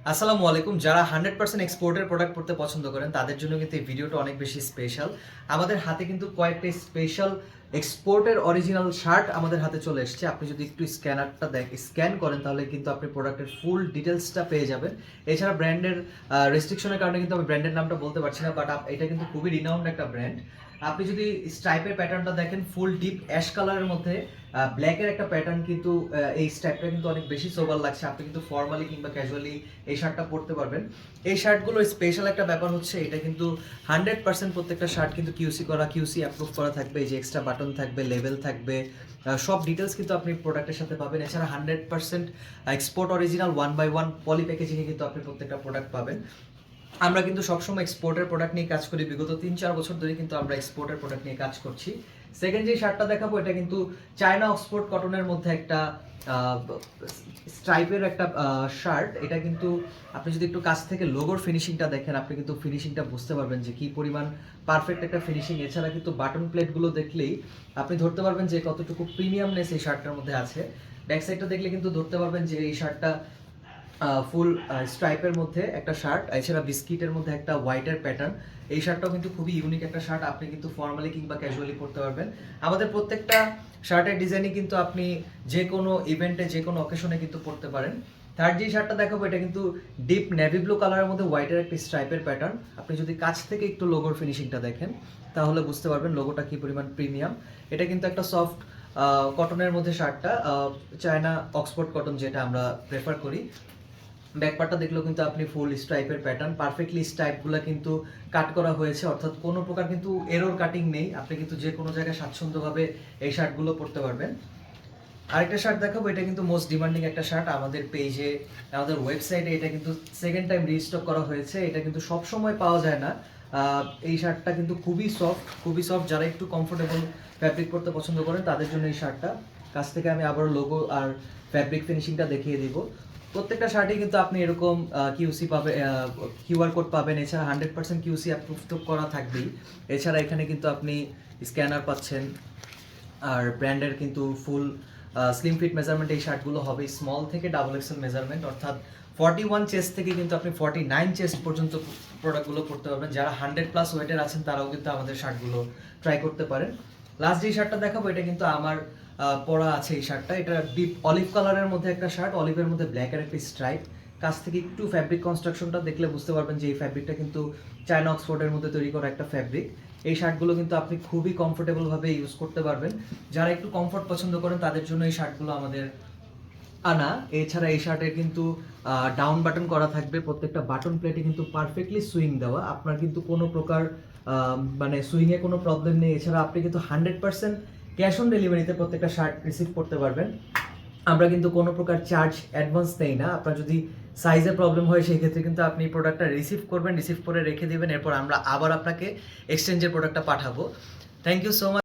আসসালামু আলাইকুম। যারা 100% এক্সপোর্টের প্রোডাক্ট পড়তে পছন্দ করেন তাদের জন্য কিন্তু এই ভিডিওটা অনেক বেশি স্পেশাল। আমাদের হাতে কিন্তু কয়েকটা স্পেশাল এক্সপোর্টের অরিজিনাল শার্ট আমাদের হাতে চলে এসেছে। আপনি যদি একটু স্ক্যান করেন তাহলে কিন্তু আপনি প্রোডাক্টের ফুল ডিটেলসটা পেয়ে যাবেন। এছাড়া ব্র্যান্ডের রেস্ট্রিকশনের কারণে কিন্তু আমি ব্র্যান্ডের নামটা বলতে পারছি না, বাট এটা কিন্তু খুবই রিনাউন্ড একটা ব্র্যান্ড। আপনি যদি স্ট্রাইপের প্যাটার্নটা দেখেন, ফুল ডিপ অ্যাশ কালারের মধ্যে ব্ল্যাকের একটা প্যাটার্ন, কিন্তু এই স্ট্রাইপটা কিন্তু অনেক বেশি সোবার লাগছে। আপনি কিন্তু ফর্মালি কিংবা ক্যাজুয়ালি এই শার্টটা পরতে পারবেন। এই শার্টগুলোর স্পেশাল একটা ব্যাপার হচ্ছে এটা কিন্তু 100% প্রত্যেকটা শার্ট কিন্তু কিউসি অ্যাপ্রুভ করা থাকবে। এই যে এক্সট্রা বাটন থাকবে, লেভেল থাকবে, সব ডিটেলস কিন্তু আপনি প্রোডাক্টের সাথে পাবেন। এছাড়া 100% এক্সপোর্ট অরিজিনাল 1/1 পলি প্যাকেজিংয়ে কিন্তু আপনি প্রত্যেকটা প্রোডাক্ট পাবেন। আমরা কিন্তু সবসময় এক্সপোর্টের প্রোডাক্ট নিয়ে কাজ করি। বিগত 3-4 বছর ধরে কিন্তু আমরা এক্সপোর্টের প্রোডাক্ট নিয়ে কাজ করছি। সেকেন্ড যে শার্টটা দেখাবো এটা কিন্তু চায়না অক্সফোর্ড কটনের মধ্যে একটা স্ট্রাইপের একটা শার্ট। এটা কিন্তু আপনি যদি একটু কাছ থেকে লোগোর ফিনিশিংটা দেখেন, আপনি কিন্তু ফিনিশিংটা বুঝতে পারবেন যে কি পরিমাণ পারফেক্ট একটা ফিনিশিং। এছাড়া কিন্তু বাটন প্লেটগুলো দেখলেই আপনি ধরতে পারবেন যে কতটুকু প্রিমিয়ামনেস এই শার্টটার মধ্যে আছে। ব্যাক সাইডটা দেখলে কিন্তু ধরতে পারবেন যে এই শার্টটা ফুল স্ট্রাইপের মধ্যে একটা শার্ট, এছাড়া বিস্কিটের মধ্যে একটা হোয়াইটের প্যাটার্ন। এই শার্টটাও কিন্তু খুবই ইউনিক একটা শার্ট। আপনি কিন্তু ফর্মালি কিংবা ক্যাজুয়ালি পরতে পারবেন। আমাদের প্রত্যেকটা শার্টের ডিজাইনই কিন্তু আপনি যে কোনো ইভেন্টে, যে কোনো অকেশনে কিন্তু পরতে পারেন। থার্ড যে শার্টটা দেখাবো এটা কিন্তু ডিপ নেভি ব্লু কালারের মধ্যে হোয়াইটের একটা স্ট্রাইপের প্যাটার্ন। আপনি যদি কাছ থেকে একটু লোগোর ফিনিশিংটা দেখেন তাহলে বুঝতে পারবেন লোগোটা কি পরিমাণ প্রিমিয়াম। এটা কিন্তু একটা সফট কটনের মধ্যে শার্টটা, চায়না অক্সফোর্ড কটন যেটা আমরা প্রেফার করি। ব্যাকপার্টটা দেখলেও কিন্তু আপনি ফুল স্ট্রাইপের প্যাটার্ন, পারফেক্টলি স্ট্রাইপগুলো কিন্তু কাট করা হয়েছে, অর্থাৎ কোনো প্রকার কিন্তু এরর কাটিং নেই। আপনি কিন্তু যে কোনো জায়গায় স্বাচ্ছন্দ্যভাবে এই শার্টগুলো পরতে পারবেন। আরেকটা শার্ট দেখাবো, এটা কিন্তু মোস্ট ডিমান্ডিং একটা শার্ট আমাদের পেজে, আমাদের ওয়েবসাইটে এটা কিন্তু সেকেন্ড টাইম রিস্টক করা হয়েছে। এটা কিন্তু সব সময় পাওয়া যায় না। এই শার্টটা কিন্তু খুবই সফট। যারা একটু কমফোর্টেবল ফ্যাব্রিক পরতে পছন্দ করেন তাদের জন্য এই শার্টটা। কাছ থেকে আমি আবার লোগো আর ফ্যাব্রিক ফিনিশিংটা দেখিয়ে দিব। প্রত্যেকটা শার্টে কিন্তু আপনি এরকম কিউসি পাবে, কিউআর কোড পাবেন। এছাড়া 100% কিউসি অ্যাপ্রুভ তো করা থাকবেই। এছাড়া এখানে কিন্তু আপনি স্ক্যানার পাচ্ছেন। আর ব্র্যান্ডের কিন্তু ফুল স্লিম ফিট মেজারমেন্ট এই শার্টগুলো হবে স্মল থেকে ডাবল এক্সেল মেজারমেন্ট, অর্থাৎ 41 চেস্ট থেকে কিন্তু আপনি 49 চেস্ট পর্যন্ত প্রোডাক্টগুলো পড়তে পারবেন। যারা 100+ ওয়েটের আছেন তারাও কিন্তু আমাদের শার্টগুলো ট্রাই করতে পারেন। লাস্ট যে শার্টটা দেখাবো এটা কিন্তু আমার পরা আছে। এই শার্টটা, এটা ডিপ অলিভ কালারের মধ্যে একটা শার্ট, অলিভের মধ্যে ব্ল্যাকের একটা স্ট্রাইপ। কাছ থেকে একটু ফ্যাব্রিক কনস্ট্রাকশনটা দেখলে বুঝতে পারবেন যে এই ফ্যাব্রিকটা কিন্তু চায়না অক্সফোর্ডের মধ্যে তৈরি করা একটা ফ্যাব্রিক। এই শার্টগুলো কিন্তু আপনি খুবই কমফোর্টেবলভাবে ইউজ করতে পারবেন। যারা একটু কমফোর্ট পছন্দ করেন তাদের জন্য এই শার্টগুলো আমাদের আনা। এছাড়া এই শার্টের কিন্তু ডাউন বাটন করা থাকবে। প্রত্যেকটা বাটন প্লেটে কিন্তু পারফেক্টলি সুইং দেওয়া। আপনার কিন্তু কোনো প্রকার মানে সুইংয়ে কোনো প্রবলেম নেই। এছাড়া আপনি কিন্তু 100% ক্যাশ অন ডেলিভারিতে প্রত্যেকটা শার্ট রিসিভ করতে পারবেন। আমরা কিন্তু কোনো প্রকার চার্জ অ্যাডভান্স নেই না। আপনার যদি সাইজে প্রবলেম হয় সেই ক্ষেত্রে কিন্তু আপনি প্রোডাক্টটা রিসিভ করবেন, রিসিভ করে রেখে দেবেন, এরপর আমরা আবার আপনাকে এক্সচেঞ্জের প্রোডাক্টটা পাঠাবো। Thank you so much.